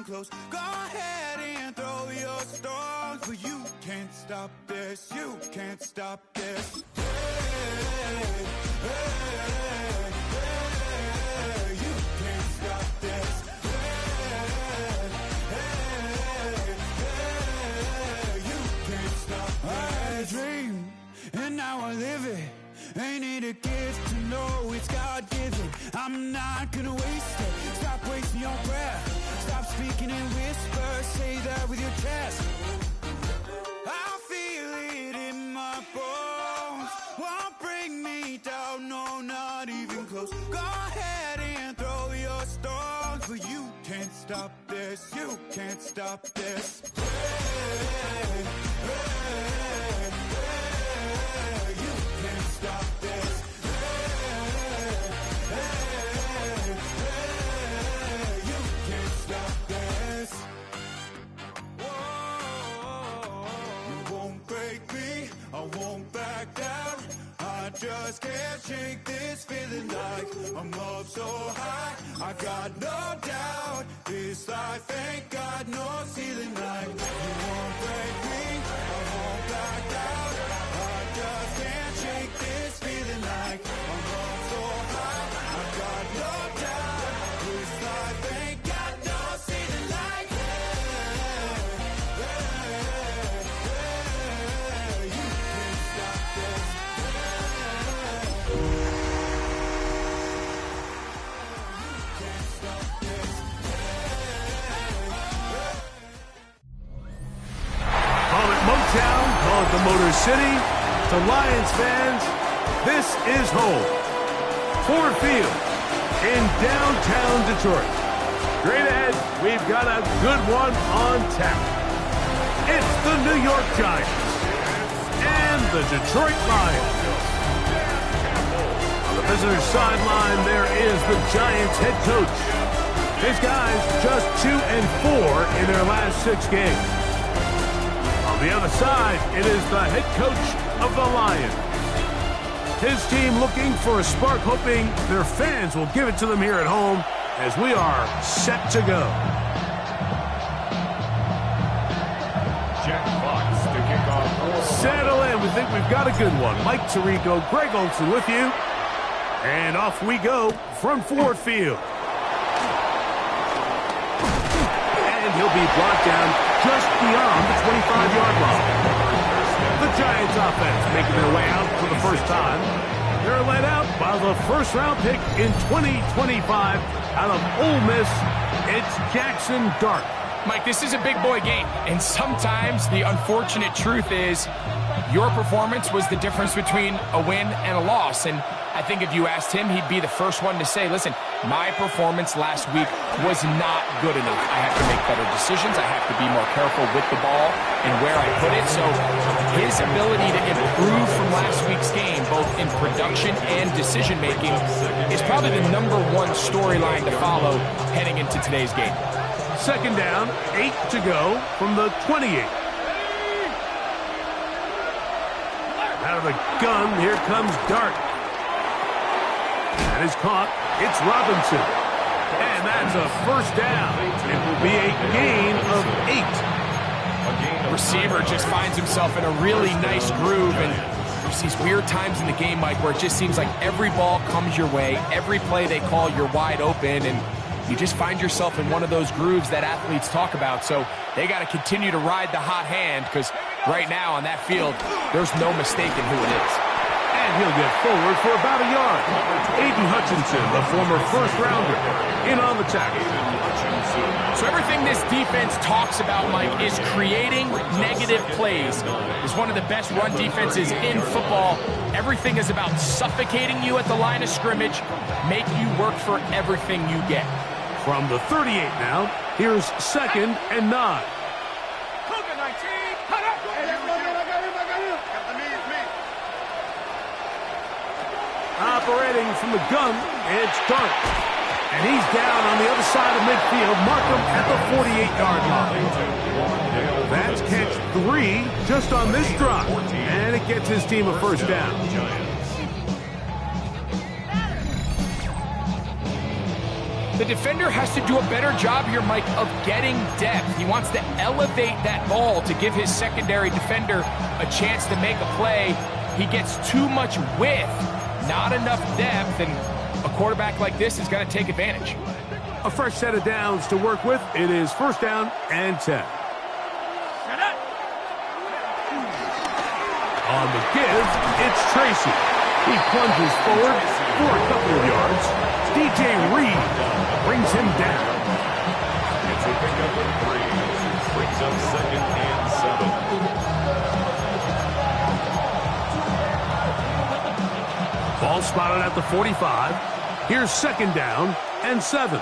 close. Go ahead and throw your stones, but you can't stop this. You can't stop this. Hey, hey, hey, you can't stop this. Hey, hey, hey, you can't stop this. I had a dream, and now I live it. Ain't it a gift to know it's God-given? I'm not gonna waste it. Stop wasting your breath. Stop speaking in whispers. Say that with your chest. I feel it in my bones. Won't bring me down, no, not even close. Go ahead and throw your stones, but you can't stop this. You can't stop this. Hey, hey, hey, you can't stop this. Hey, hey, hey, you can't stop this. Whoa, you won't break me, I won't back down. I just can't shake this feeling like I'm up so high. I got no doubt this life ain't got no ceiling like. You won't break me, I won't back down. I just can't shake this feeling like I'm up so high. I got no doubt this life ain't got no ceiling like. Hey, hey, hey, you can't stop this. Call it Motown, call it the Motor City. To Lions fans, this is home. Ford Field in downtown Detroit. Straight ahead, we've got a good one on tap. It's the New York Giants and the Detroit Lions. On the visitor's sideline, there is the Giants head coach. His guys just 2-4 in their last 6 games. On the other side, it is the head coach of the Lions. His team looking for a spark, hoping their fans will give it to them here at home as we are set to go. Jack Fox to kick off. Settle in. We think we've got a good one. Mike Tirico, Greg Olson with you. And off we go from Ford Field. And he'll be brought down just beyond the 25-yard line. The Giants offense making their way out for the first time. They're led out by the first-round pick in 2025 out of Ole Miss. It's Jackson Dart. Mike, this is a big boy game, and sometimes the unfortunate truth is your performance was the difference between a win and a loss. And I think if you asked him, he'd be the first one to say, listen, my performance last week was not good enough. I have to make better decisions. I have to be more careful with the ball and where I put it. So his ability to improve from last week's game, both in production and decision-making, is probably the #1 storyline to follow heading into today's game. Second down, 8 to go from the 28. Out of the gun, here comes Dart. That is caught. It's Robinson. And that's a first down. It will be a gain of 8. Receiver just finds himself in a really nice groove, and there's these weird times in the game, Mike, where it just seems like every ball comes your way, every play they call, you're wide open, and you just find yourself in one of those grooves that athletes talk about. So they got to continue to ride the hot hand, because right now on that field, there's no mistaking who it is. And he'll get forward for about a yard. Aiden Hutchinson, the former first-rounder, in on the tackle. So everything this defense talks about, Mike, is creating negative plays. It's one of the best run defenses in football. Everything is about suffocating you at the line of scrimmage, make you work for everything you get. From the 38 now, here's 2nd and 9. Operating from the gun, it's Dart. And he's down on the other side of midfield. Mark him at the 48-yard line. That's catch 3 just on this drive. And it gets his team a first down. The defender has to do a better job here, Mike, of getting depth. He wants to elevate that ball to give his secondary defender a chance to make a play. He gets too much width, not enough depth, and a quarterback like this is going to take advantage. A fresh set of downs to work with. It is first down and 10. On the give, it's Tracy. He plunges forward for a couple of yards. DJ Reed brings him down. It's a pickup of 3. Brings up 2nd and 7. Ball spotted at the 45. Here's 2nd down and 7.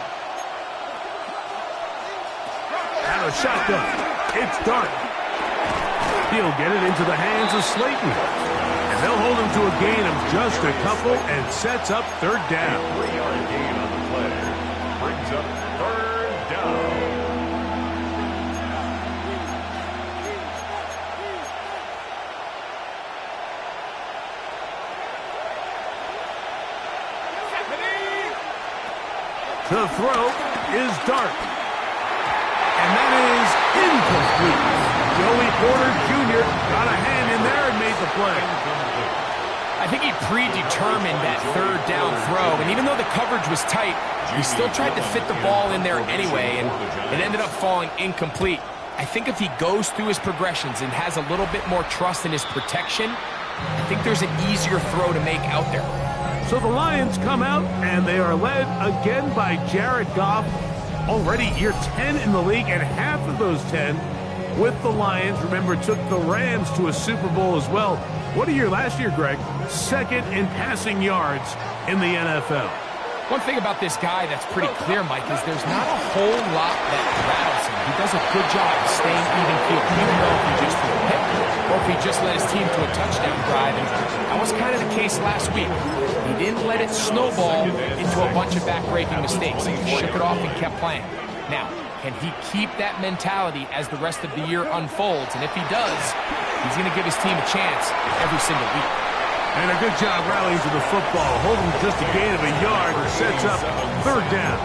And a shotgun. It's Dart. He'll get it into the hands of Slayton. And they'll hold him to a gain of just a couple and sets up 3rd down. 3-yard gain on the play. Brings up 3rd down. The throw is Dart. And that is incomplete. Joey Porter Jr. got a hand in there and made the play. I think he predetermined that 3rd down throw, and even though the coverage was tight, he still tried to fit the ball in there anyway, and it ended up falling incomplete. I think if he goes through his progressions and has a little bit more trust in his protection, I think there's an easier throw to make out there. So the Lions come out, and they are led again by Jared Goff, already year 10 in the league, and half of those 10 with the Lions. Remember, took the Rams to a Super Bowl as well. What a year last year, Greg. 2nd in passing yards in the NFL. One thing about this guy that's pretty clear, Mike, is there's not a whole lot that rattles him. He does a good job of staying even keel, even though if he just threw a hit or if he just led his team to a touchdown drive. And that was kind of the case last week. He didn't let it snowball into a bunch of back-breaking mistakes. He shook it off and kept playing. Now, can he keep that mentality as the rest of the year unfolds? And if he does, he's going to give his team a chance every single week. And a good job rallying to the football, holding just a gain of a yard, and sets up 3rd down.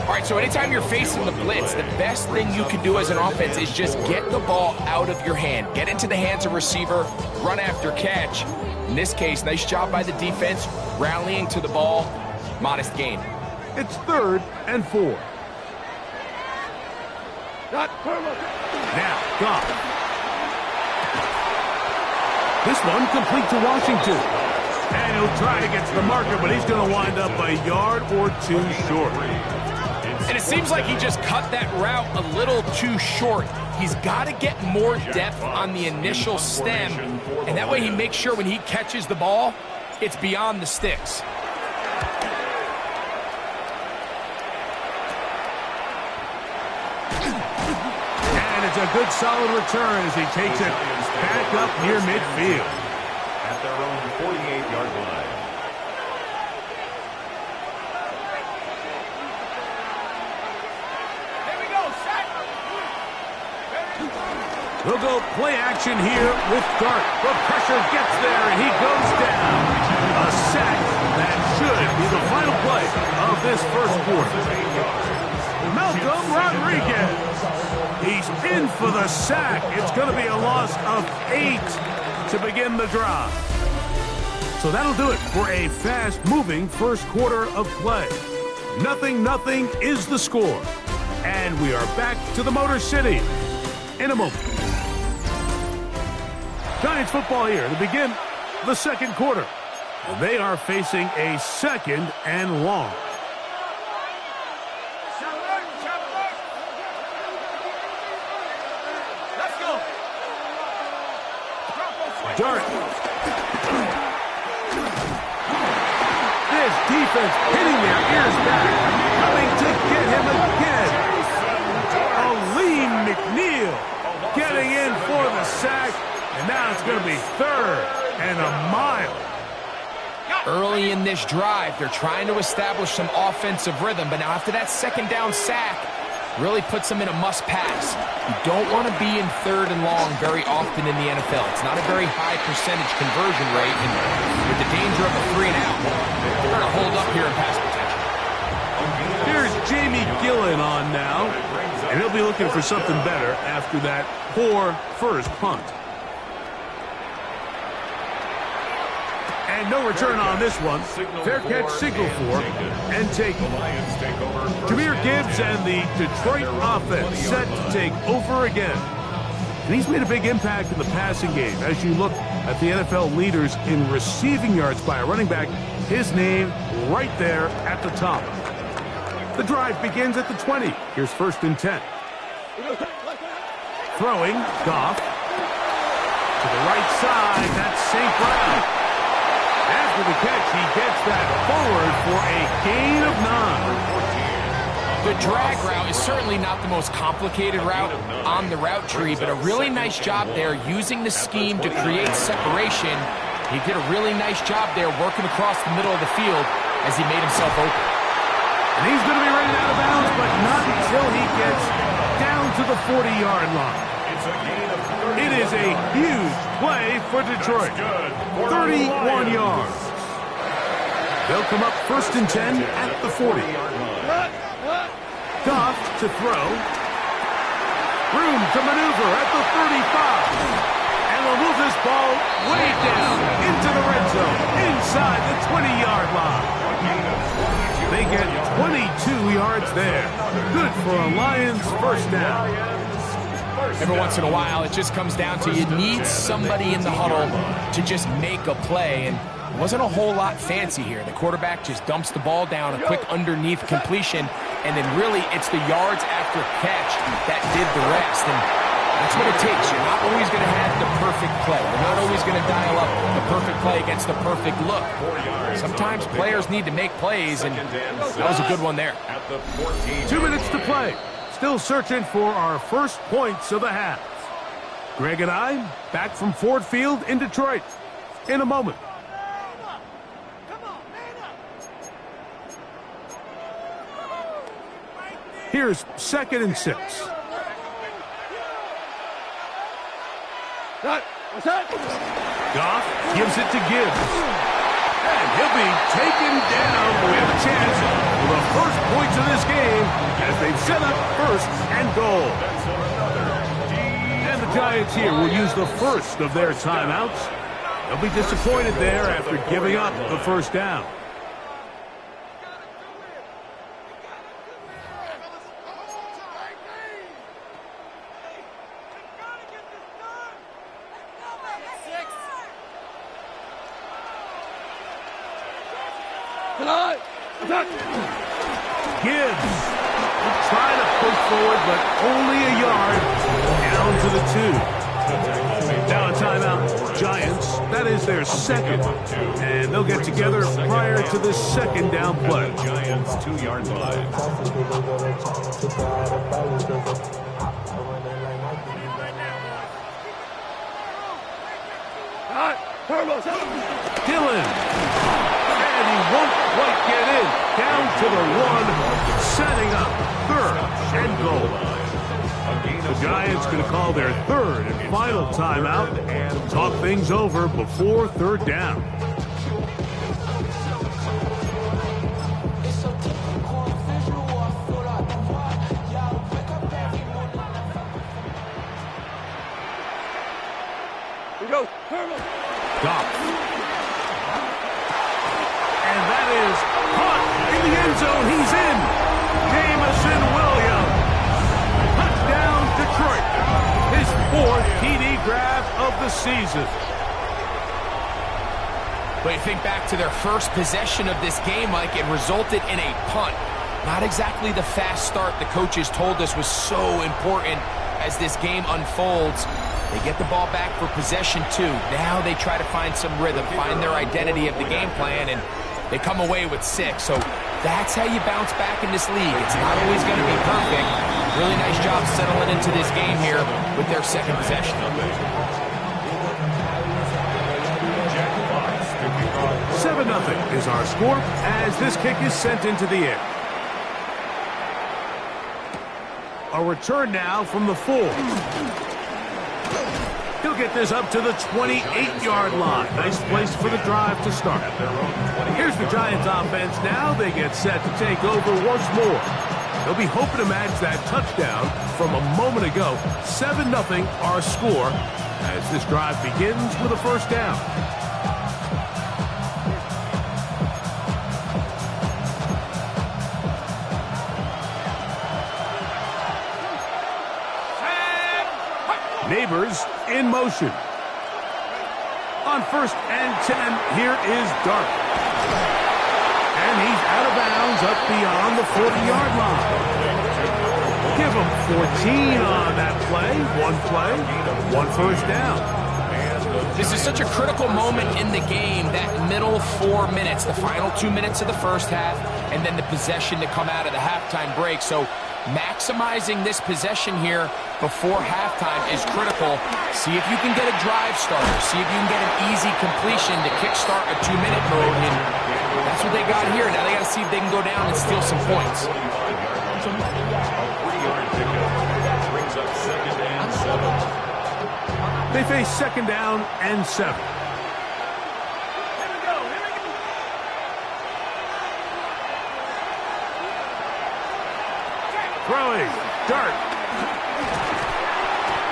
All right, so anytime you're facing the blitz, the best thing you can do as an offense is just get the ball out of your hand. Get into the hands of receiver, run after catch. In this case, nice job by the defense, rallying to the ball, modest gain. It's 3rd and 4. Now, Goff. This one complete to Washington. And he'll try to get to the marker, but he's going to wind up a yard or 2 short. And it seems like he just cut that route a little too short. He's got to get more depth on the initial stem, and that way he makes sure when he catches the ball, it's beyond the sticks. And it's a good solid return as he takes it back up near midfield. At their own 48-yard line. We'll go play action here with Dart. The pressure gets there, and he goes down. A sack that should be the final play of this first quarter. Malcolm Rodriguez. He's in for the sack. It's going to be a loss of 8 to begin the drive. So that'll do it for a fast-moving first quarter of play. 0-0 is the score. And we are back to the Motor City in a moment. Giants football here to begin the second quarter. They are facing a 2nd and long. Let's go. Dart. This defense hitting their ears back, coming to get him again. Aleem McNeil getting in for the sack, and now it's going to be 3rd and a mile. Early in this drive, they're trying to establish some offensive rhythm, but now after that 2nd down sack, really puts them in a must-pass. You don't want to be in 3rd and long very often in the NFL. It's not a very high percentage conversion rate, and with the danger of a 3-and-out, they're going to hold up here in pass protection. Gillen on now, and he'll be looking for something better after that poor first punt. And no return on this one. Fair catch signal for and taken. Jahmyr Gibbs and the Detroit offense set to take over again. And he's made a big impact in the passing game. As you look at the NFL leaders in receiving yards by a running back, his name right there at the top. The drive begins at the 20. Here's 1st and 10. Throwing, Goff. To the right side, that's St. Brown. After the catch, he gets that forward for a gain of 9. The drag route is certainly not the most complicated route on the route tree, but a really nice job there using the scheme to create separation. He did a really nice job there working across the middle of the field as he made himself open. And he's going to be running out of bounds, but not until he gets down to the 40-yard line. It is a huge play for Detroit. 31 yards. They'll come up 1st and 10 at the 40. Goff to throw. Room to maneuver at the 35. And they'll move this ball way down into the red zone, inside the 20-yard line. They get 22 yards there. Good for a Lions first down. Every once in a while, it just comes down to you need somebody in the huddle to just make a play, and it wasn't a whole lot fancy here. The quarterback just dumps the ball down, a quick underneath completion, and then really it's the yards after catch that did the rest, and that's what it takes. You're not always going to have the perfect play. You're not always going to dial up the perfect play against the perfect look. Sometimes players need to make plays, and that was a good one there. 2 minutes to play. Still searching for our first points of the half. Greg and I back from Ford Field in Detroit in a moment. Here's 2nd and 6. Goff gives it to Gibbs. And he'll be taken down. We have a chance for the first points of this game as they've set up 1st and goal. And the Giants here will use the first of their timeouts. They'll be disappointed there after giving up the first down. Gibbs trying to push forward, but only a yard down to the 2. Now a timeout, Giants. That is their 2nd. And they'll get together prior to the 2nd down play. Giants 2-yard line. Gillen. And he won't quite get in. Down to the 1, setting up 3rd and goal. The Giants going to call their 3rd and final timeout and talk things over before 3rd down. Goff. And that is caught in the end zone. He's in. Jamison Williams. Touchdown, Detroit. His 4th TD grab of the season. But you think back to their first possession of this game, Mike, it resulted in a punt. Not exactly the fast start the coaches told us was so important as this game unfolds. They get the ball back for possession 2. Now they try to find some rhythm, find their identity of the game plan, and they come away with 6. So that's how you bounce back in this league. It's not always going to be perfect. Really nice job settling into this game here with their 2nd possession. 7-0 is our score as this kick is sent into the air. A return now from the 4. He'll get this up to the 28-yard line. Nice place for the drive to start. Here's the Giants offense now. They get set to take over once more. They'll be hoping to match that touchdown from a moment ago. 7-0 our score as this drive begins with a first down. Neighbors in motion. On 1st and 10, here is Dart. And he's out of bounds up beyond the 40-yard line. Give him 14 on that play. One first down. This is such a critical moment in the game, that middle 4 minutes, the final 2 minutes of the first half, and then the possession to come out of the halftime break. So maximizing this possession here before halftime is critical. See if you can get a drive starter. See if you can get an easy completion to kickstart a 2-minute mode. And that's what they got here. Now they got to see if they can go down and steal some points. They face 2nd down and 7. Throwing, Dart.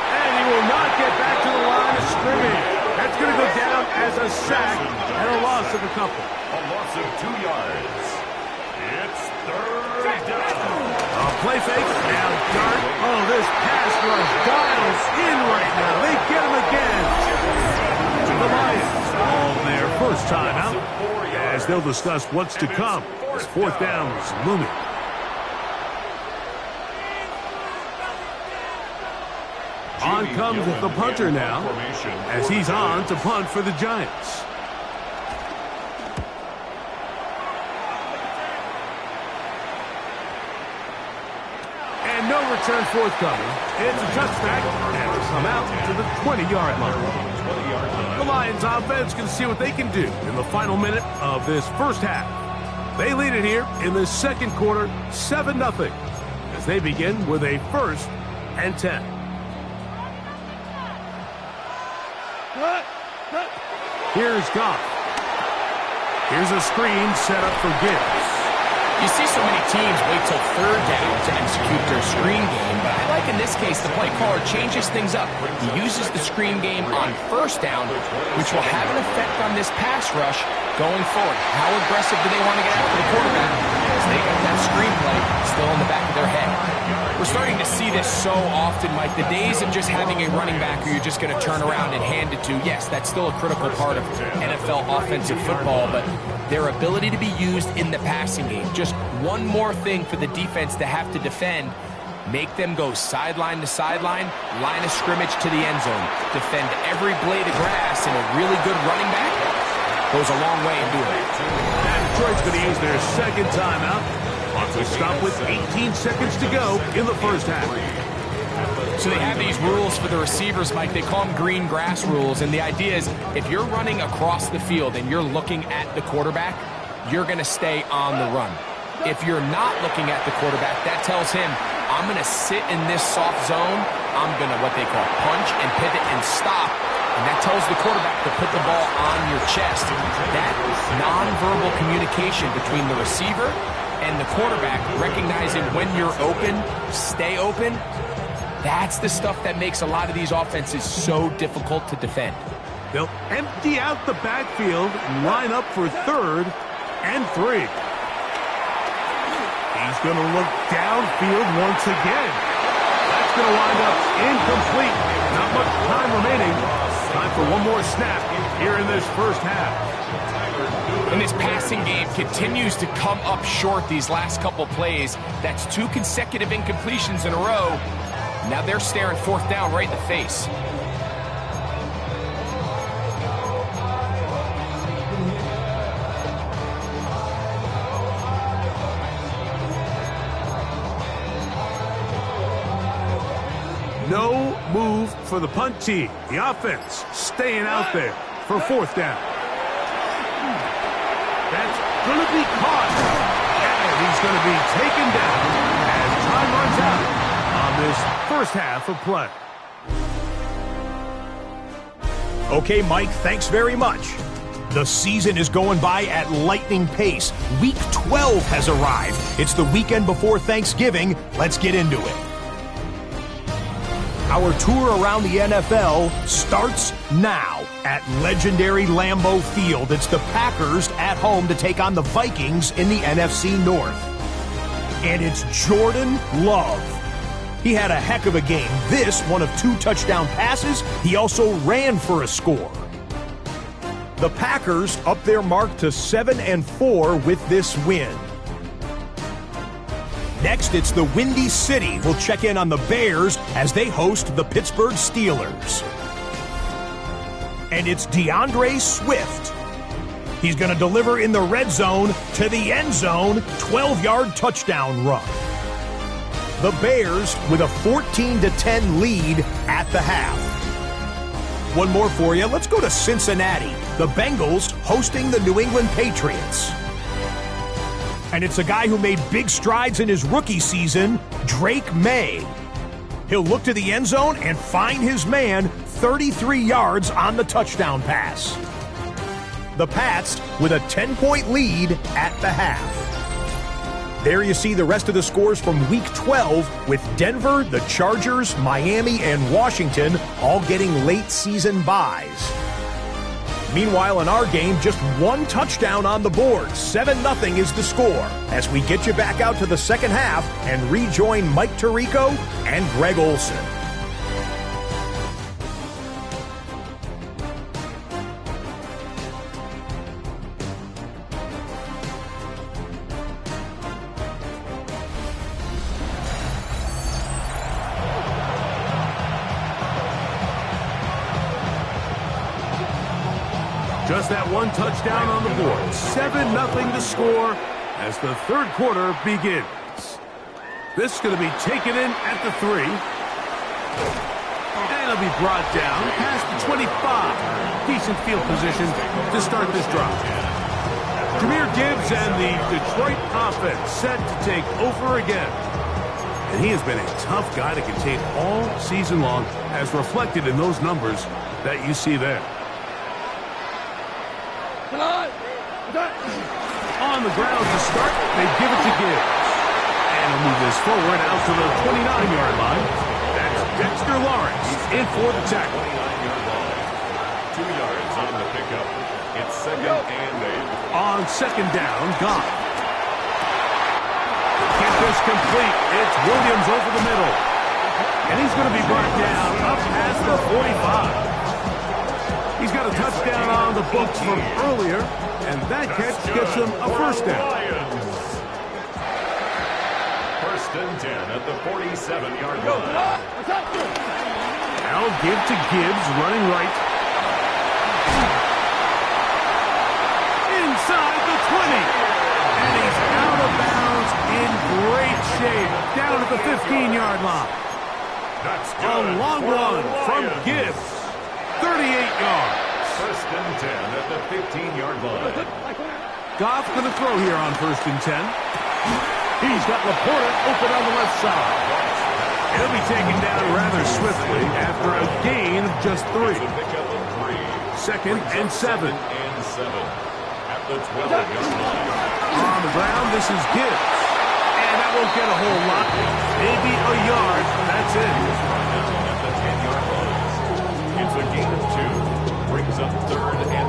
And he will not get back to the line of scrimmage. That's going to go down as a sack and a loss of a couple. A loss of 2 yards. It's 3rd down. Play fake. Now Dart. Oh, this pass rush dials in right now. They get him again. The Lions on their first time out as they'll discuss what's to come. This 4th down is looming. On comes the punter now as he's on to punt for the Giants. And no return forthcoming. It's a touchback and will come out to the 20-yard line. The Lions offense can see what they can do in the final minute of this first half. They lead it here in the second quarter, 7-0, as they begin with a 1st and 10. Here's Goff. Here's a screen set up for Gibbs. You see so many teams wait till 3rd down to execute their screen game, but I like in this case the play caller changes things up. He uses the screen game on 1st down, which will have an effect on this pass rush going forward. How aggressive do they want to get after the quarterback? Because they got that screen play still in the back of their head. We're starting to see this so often, Mike. The days of just having a running back who you're just going to turn around and hand it to, yes, that's still a critical part of NFL offensive football, but their ability to be used in the passing game, just one more thing for the defense to have to defend, make them go sideline to sideline, line of scrimmage to the end zone, defend every blade of grass, and a really good running back goes a long way in doing it. And Detroit's going to use their 2nd timeout. We'll stop with 18 seconds to go in the first half. So they have these rules for the receivers, Mike. They call them green grass rules. And the idea is if you're running across the field and you're looking at the quarterback, you're going to stay on the run. If you're not looking at the quarterback, that tells him, I'm going to sit in this soft zone. I'm going to what they call punch and pivot and stop. And that tells the quarterback to put the ball on your chest. That nonverbal communication between the receiver and the quarterback, recognizing when you're open, stay open, that's the stuff that makes a lot of these offenses so difficult to defend. They'll empty out the backfield and line up for 3rd and 3. He's going to look downfield once again. That's going to wind up incomplete. Not much time remaining. Time for one more snap here in this first half. And this passing game continues to come up short these last couple plays. That's 2 consecutive incompletions in a row. Now they're staring 4th down right in the face. No move for the punt team. The offense staying out there for 4th down. That's going to be caught. And he's going to be taken down as time runs out on this first half of play. Okay, Mike, thanks very much. The season is going by at lightning pace. Week 12 has arrived. It's the weekend before Thanksgiving. Let's get into it. Our tour around the NFL starts now at legendary Lambeau Field. It's the Packers at home to take on the Vikings in the NFC North. And it's Jordan Love. He had a heck of a game. This, one of 2 touchdown passes. He also ran for a score. The Packers up their mark to 7-4 with this win. Next, it's the Windy City. We'll check in on the Bears as they host the Pittsburgh Steelers. And it's DeAndre Swift. He's going to deliver in the red zone to the end zone, 12-yard touchdown run. The Bears with a 14-10 lead at the half. One more for you. Let's go to Cincinnati. The Bengals hosting the New England Patriots. And it's a guy who made big strides in his rookie season, Drake May. He'll look to the end zone and find his man 33 yards on the touchdown pass. The Pats with a 10-point lead at the half. There you see the rest of the scores from Week 12 with Denver, the Chargers, Miami, and Washington all getting late-season byes. Meanwhile, in our game, just 1 touchdown on the board. 7-0 is the score as we get you back out to the second half and rejoin Mike Tirico and Greg Olson. Just that 1 touchdown on the board. 7-0 to score as the third quarter begins. This is going to be taken in at the 3. And it'll be brought down past the 25. Decent field position to start this drive. Jahmyr Gibbs and the Detroit offense set to take over again. And he has been a tough guy to contain all season long, as reflected in those numbers that you see there. On the ground to start, they give it to Gibbs. And he'll move this forward out to the 29-yard line. That's Dexter Lawrence in for the tackle. 29-yard line. 2 yards on the pickup. It's 2nd and 8. On 2nd down, Goff. Get this complete. It's Williams over the middle. And he's going to be brought down up past the 45. He's got a touchdown on the books from earlier, and that catch gets him a first down. 1st and 10 at the 47-yard line. Now give to Gibbs, running right. Inside the 20. And he's out of bounds in great shape, down at the 15-yard line. That's A long one from Gibbs. 38 yards. 1st and 10 at the 15-yard line. Goff going to throw here on 1st and 10. He's got Laporta open on the left side. He'll be taken down rather swiftly after a gain of just 3. 2nd and 7. At the 12-yard line. On the ground, this is Gibbs. And that won't get a whole lot. Maybe a yard. That's it. At the 10-yard line. It's a gain of 2. Brings up 3rd and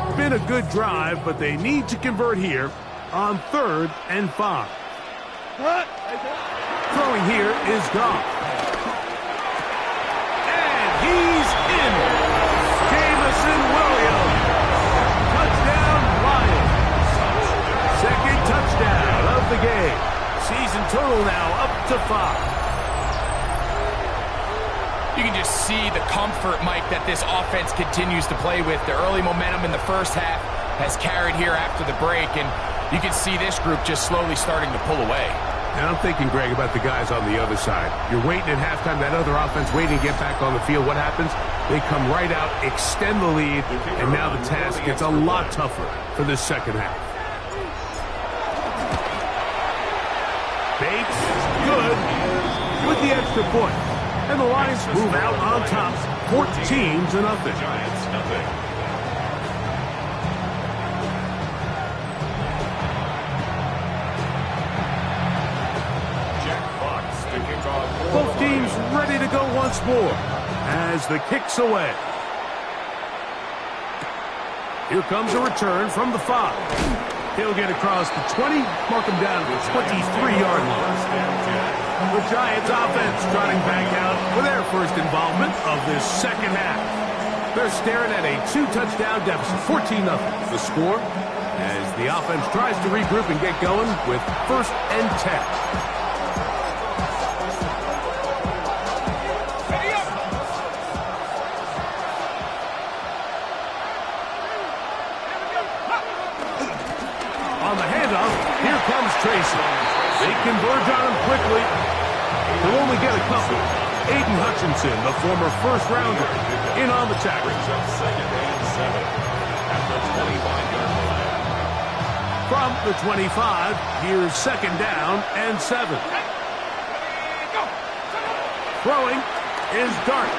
5. Been a good drive, but they need to convert here on 3rd and 5. Throwing here is Goff. And he's in. Jamison Williams. Touchdown, Lions. 2nd touchdown of the game. Season total now up to 5. You can just see the comfort, Mike, that this offense continues to play with. The early momentum in the first half has carried here after the break, and you can see this group just slowly starting to pull away. And I'm thinking, Greg, about the guys on the other side. You're waiting at halftime, that other offense waiting to get back on the field. What happens? They come right out, extend the lead, and now the task gets a lot tougher for this second half. Bates, good, with the extra point. And the Lions move out on top, 14-0. Giants, nothing. Jack Fox to kick off. Both teams ready to go once more as the kick's away. Here comes a return from the 5. He'll get across the 20, mark him down at the 23-yard line. The Giants offense trotting back out for their first involvement of this second half. They're staring at a 2-touchdown deficit, 14-0. The score as the offense tries to regroup and get going with 1st and 10. On the handoff, here comes Tracy. They converge on him quickly. He'll only get a couple. Aiden Hutchinson, the former first-rounder, in on the tackle. Brings up 2nd and 7 at the 25-yard line. From the 25, here's 2nd down and 7. Throwing is Dart.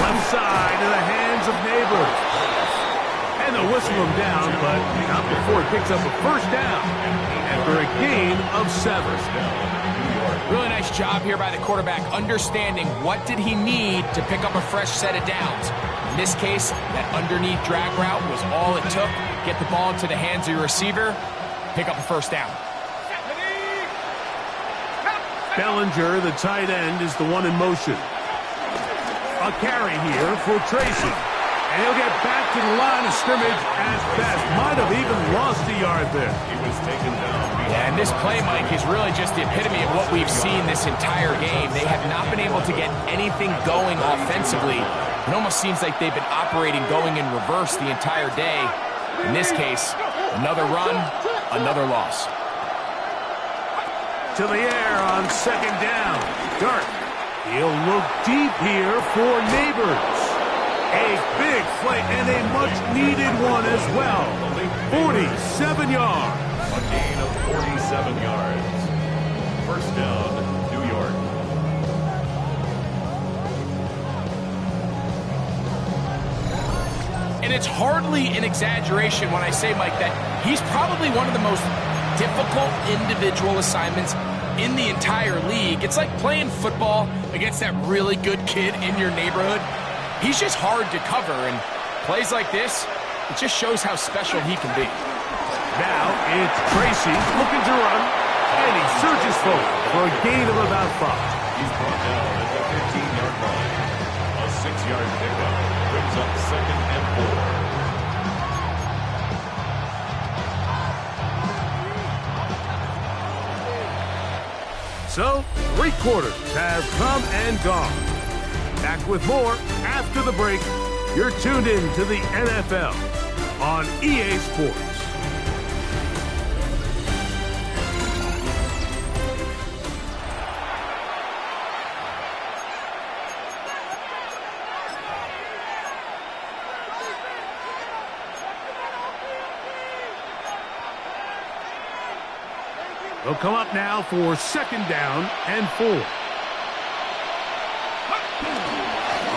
Left side in the hands of Neighbors. And they'll whistle him down, but not before he picks up a 1st down after a gain of 7. Really nice job here by the quarterback, understanding what did he need to pick up a fresh set of downs. In this case, that underneath drag route was all it took. Get the ball into the hands of your receiver, pick up a 1st down. Bellinger, the tight end, is the one in motion. A carry here for Tracy. And he'll get back to the line of scrimmage as best. Might have even lost a yard there. He was taken down. Yeah, and this play, Mike, is really just the epitome of what we've seen this entire game. They have not been able to get anything going offensively. It almost seems like they've been operating going in reverse the entire day. In this case, another run, another loss. To the air on 2nd down. Dart. He'll look deep here for Neighbors. A big play and a much-needed one as well. 47 yards. A gain of 47 yards. 1st down, New York. And it's hardly an exaggeration when I say, Mike, that he's probably one of the most difficult individual assignments in the entire league. It's like playing football against that really good kid in your neighborhood. He's just hard to cover, and plays like this, it just shows how special he can be. Now it's Tracy looking to run, and he surges forward for a gain of about 5. He's brought down at the 15-yard line. A 6-yard pickup brings up 2nd and 4. So, 3 quarters have come and gone. Back with more after the break. You're tuned in to the NFL on EA Sports. They'll come up now for 2nd down and 4.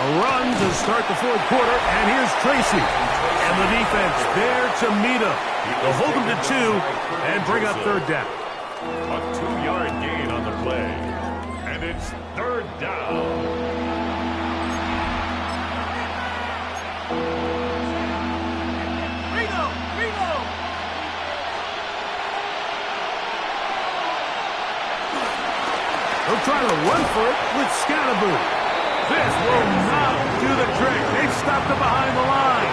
A run to start the 4th quarter, and here's Tracy. And the defense there to meet him. They'll hold him to 2 and bring up 3rd down. A 2-yard gain on the play. And it's 3rd down. They'll try to run for it with Scatterboo. This will not do the trick. They've stopped him behind the line.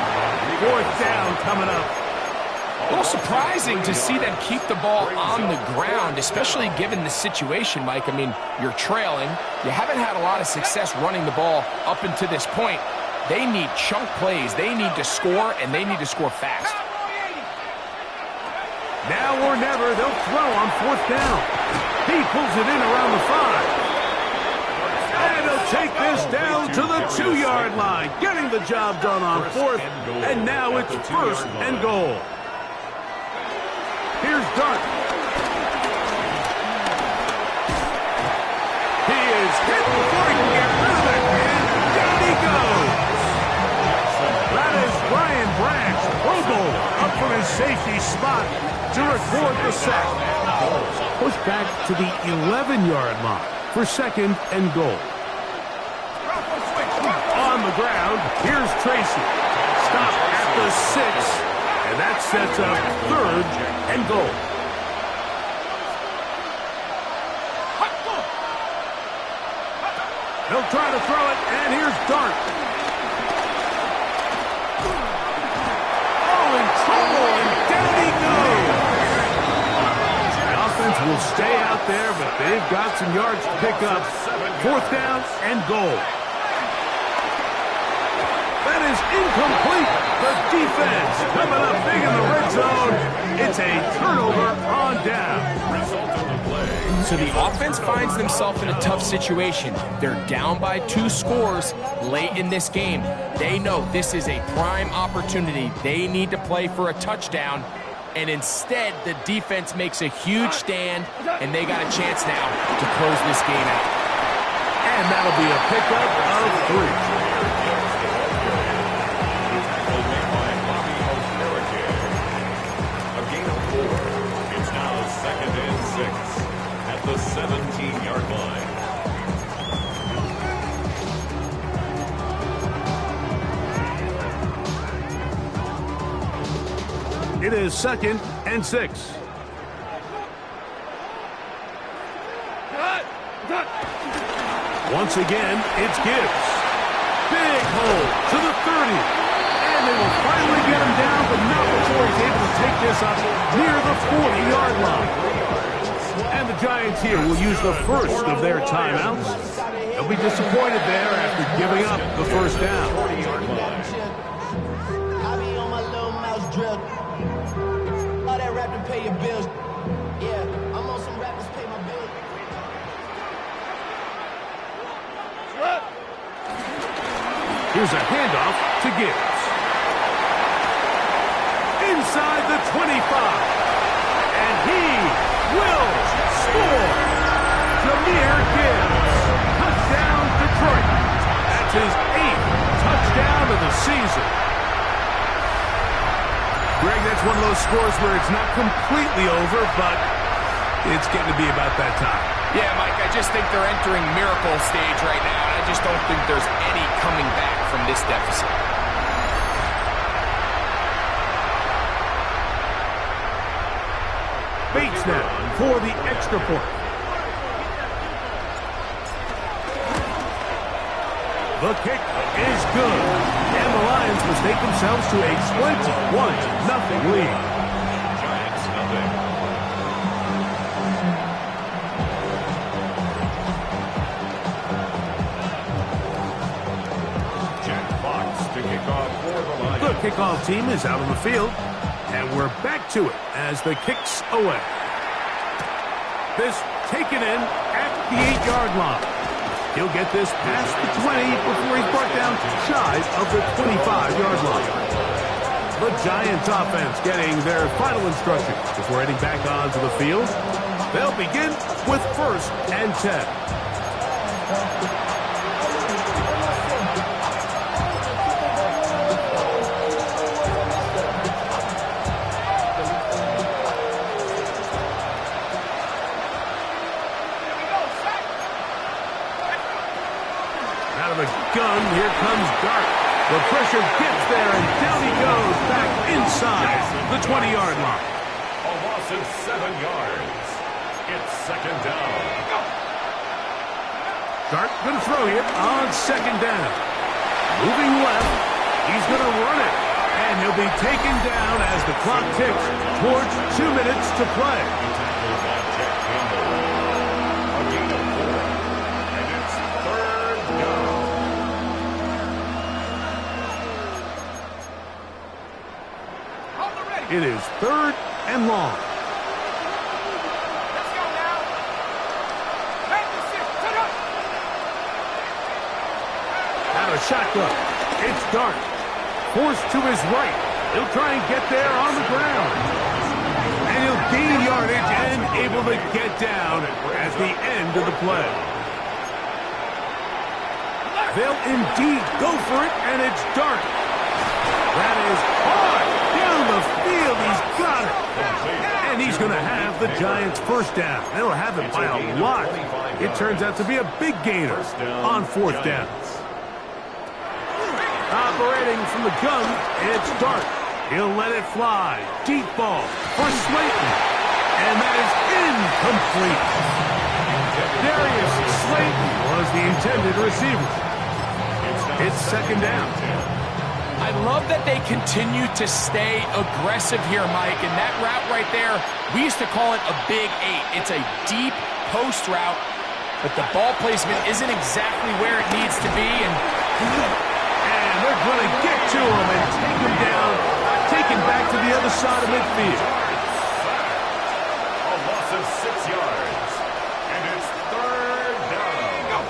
4th down coming up. A little surprising to see them keep the ball on the ground, especially given the situation, Mike. I mean, you're trailing. You haven't had a lot of success running the ball up until this point. They need chunk plays. They need to score, and they need to score fast. Now or never, they'll throw on 4th down. He pulls it in around the 5. And he'll take this down to the 2-yard line, getting the job done on 4th, and now it's 1st and goal. Here's Dart. He is is hit before he can get rid of it, and down he goes. That is Brian Branch, Pro Bowl, up from his safety spot to record the sack. Push back to the 11-yard line for 2nd and goal. On the ground, here's Tracy. Stop at the 6, and that sets up 3rd and goal. He'll try to throw it, and here's Dart. Oh, in trouble, and down he goes. The offense will stay out there, but they've got some yards to pick up. 4th down and goal. That is incomplete. The defense coming up big in the red zone. It's a turnover on down. So the offense finds themselves in a tough situation. They're down by 2 scores late in this game. They know this is a prime opportunity. They need to play for a touchdown. And instead, the defense makes a huge stand, and they got a chance now to close this game out. And that'll be a pickup of 3. The 17-yard line. It is 2nd and 6. Once again, it's Gibbs. Big hole to the 30. And they will finally get him down, but not before he's able to take this up near the 40-yard line. And the Giants here will use the first of their timeouts. They'll be disappointed there after giving up the first down. I be on my little mouse drill. All that rap to pay your bills. Yeah, I'm on some rappers pay my bills. Here's a handoff to Gibbs. Inside the 25. And he will score. Jahmyr Gibbs. Touchdown, Detroit. That's his 8th touchdown of the season. Greg, that's one of those scores where it's not completely over, but it's getting to be about that time. Yeah, Mike, I just think they're entering miracle stage right now. I just don't think there's any coming back from this deficit. Bates now for the extra point. The kick is good. And the Lions mistake themselves to a 21-0 lead. Giants nothing. Jack Fox to kick off for the Lions. The kickoff team is out on the field. And we're back to it as the kick's away. This taken in at the 8-yard line. He'll get this past the 20 before he's brought down shy of the 25-yard line. The Giants offense getting their final instructions before heading back onto the field. They'll begin with 1st and 10. Gun, here comes Dart. The pressure gets there, and down he goes back inside the 20-yard line. A loss of 7 yards. It's 2nd down. Dart going to throw here on 2nd down. Moving left, he's going to run it, and he'll be taken down as the clock ticks towards 2 minutes to play. Tackled by Jack Campbell. A gain of 4, and it's 3rd down. It is 3rd and long. Let's go now. Out of shotgun. It's Dart. Forced to his right. He'll try and get there on the ground. And he'll gain yardage and able to get down at the end of the play. They'll indeed go for it, and it's Dart. That is hard down the field. He's got it. And he's going to have the Giants' first down. They'll have it by a lot. It turns out to be a big gainer on fourth down. Operating from the gun, it's Dart. He'll let it fly. Deep ball for Slayton. And that is incomplete. Darius Slayton was the intended receiver. It's second down. I love that they continue to stay aggressive here, Mike. And that route right there, we used to call it a big 8. It's a deep post route, but the ball placement isn't exactly where it needs to be. And they're going to get to him and take him down, take him back to the other side of midfield. A loss of 6 yards, and it's third down.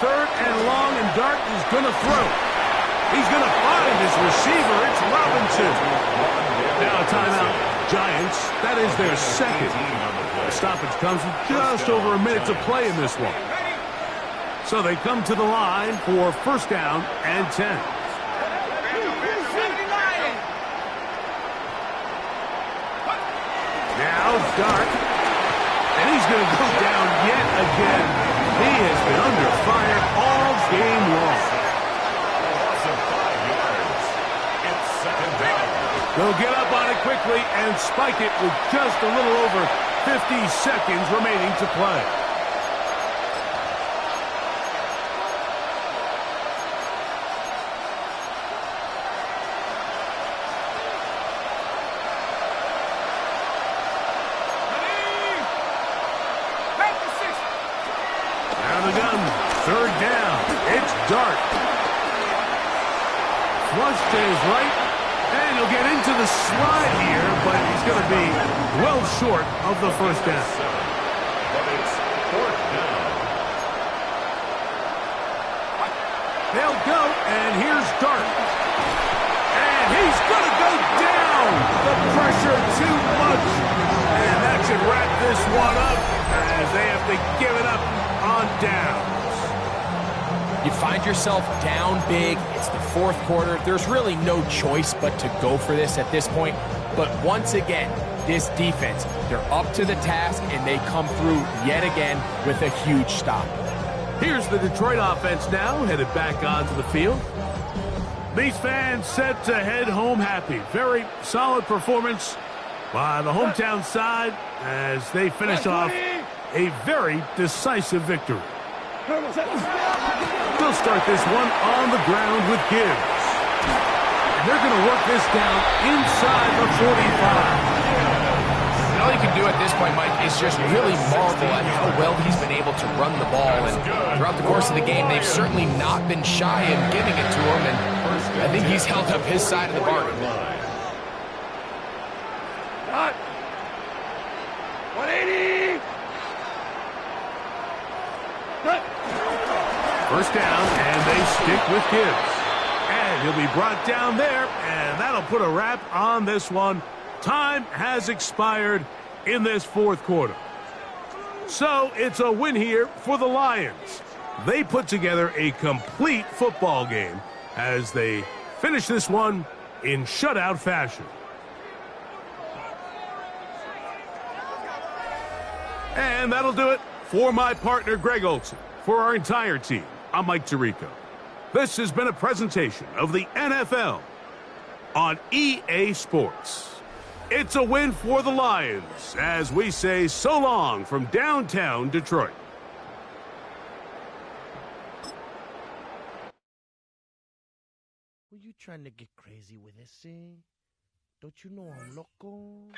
Third and long, and Dart is going to throw. He's going to find his receiver. It's Robinson. Now a timeout. Giants, that is their second. The stoppage comes with just over a minute to play in this one. So they come to the line for first down and 10. Now Dart, and he's going to go down yet again. He has been under fire all game long. A loss of 5 yards. It's second down. They'll get up on it quickly and spike it with just a little over 50 seconds remaining to play. Dart. Flush to his right, and he'll get into the slide here, but he's going to be well short of the first down. But it's fourth down. They'll go, and here's Dart. And he's going to go down. The pressure too much. And that should wrap this one up as they have to give it up on down. You find yourself down big. It's the fourth quarter. There's really no choice but to go for this at this point. But once again, this defense, they're up to the task, and they come through yet again with a huge stop. Here's the Detroit offense now, headed back onto the field. These fans set to head home happy. Very solid performance by the hometown side as they finish off a very decisive victory. They'll start this one on the ground with Gibbs. And they're going to work this down inside the 45. And all you can do at this point, Mike, is just really marvel at how well he's been able to run the ball. And throughout the course of the game, they've certainly not been shy in giving it to him. And I think he's held up his side of the bargain. 180! First down, and they stick with Gibbs. And he'll be brought down there, and that'll put a wrap on this one. Time has expired in this fourth quarter. So it's a win here for the Lions. They put together a complete football game as they finish this one in shutout fashion. And that'll do it for my partner, Greg Olson. For our entire team, I'm Mike Tirico. This has been a presentation of the NFL on EA Sports. It's a win for the Lions as we say so long from downtown Detroit. Were you trying to get crazy with this thing? Don't you know I'm loco?